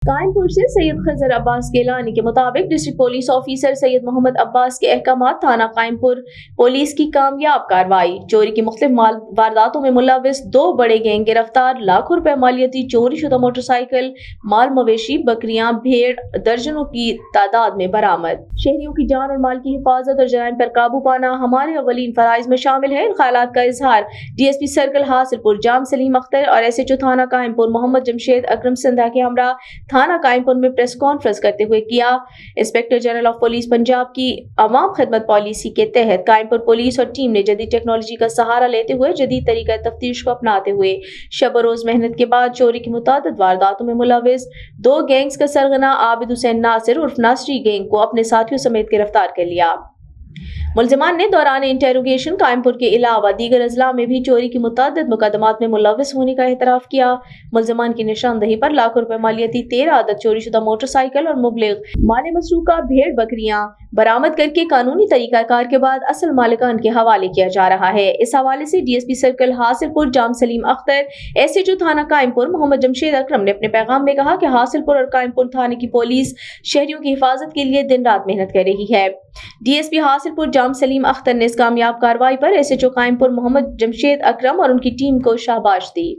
कायमपुर से सैयद खजर अब्बास गिलानी के मुताबिक district police officer Syed Mohammad Abbas के अहकामात थाना कायमपुर पुलिस की कामयाब कार्रवाई। चोरी की मुख्तलिफ माल वारदातों में मुलविस 2 बड़े गैंग गिरफ्तार। लाखों रुपए मालियती चोरी शुदा मोटरसाइकिल, माल मवेशी, बकरियां, भेड़ दर्जनों की तादाद में बरामद। शहरियों की जान और माल की हिफाजत और जराइम पर काबू पाना हमारे अवलीन फराइज में शामिल है। इन ख्यालात का इजहार DSP सर्कल हासिलपुर जाम सलीम अख्तर और SHO थाना कायमपुर मोहम्मद जमशेद अकरम सिंधा के हमरा थाना कायमपुर में प्रेस कॉन्फ्रेंस करते हुए किया। Inspector general of police Punjab की अवाम खिदमत पॉलिसी के तहत कायमपुर पुलिस और टीम ने जदीद टेक्नोलॉजी का सहारा लेते हुए जदीद तरीका तफ्तीश को अपनाते हुए शब रोज मेहनत के बाद चोरी की मुतादिद वारदातों में मुलविस 2 गैंग्स का सरगना आबिद हुसैन नासिर उर्फ नासरी गैंग को अपने साथियों समेत गिरफ्तार कर लिया। मुलजिमान ने दौरान इंटेरोगेशन कायमपुर के अलावा दीगर अजला में भी चोरी की मुतादिद मुकदमात में मुलविस होने का एतराफ़ किया। मुलजिमान की निशानदही पर लाखों रुपए मालियती 13 अदद चोरी शुदा मोटरसाइकिल और मुबलिग माल मसरूका भेड़ बकरियां बरामद करके कानूनी तरीकाकार के बाद असल मालिकान के हवाले किया जा रहा है। इस हवाले से DSP सर्कल हासिलपुर जाम सलीम अख्तर, SHO थाना कायमपुर मोहम्मद जमशेद अकरम ने अपने पैगाम में कहा कि हासिलपुर और कायमपुर थाने की पुलिस शहरियों की हिफाजत के लिए दिन रात मेहनत कर रही है। DSP हासिलपुर जाम सलीम अख्तर ने इस कामयाब कार्रवाई पर SHO कायमपुर मोहम्मद जमशेद अकरम और उनकी टीम को शाबाश दी।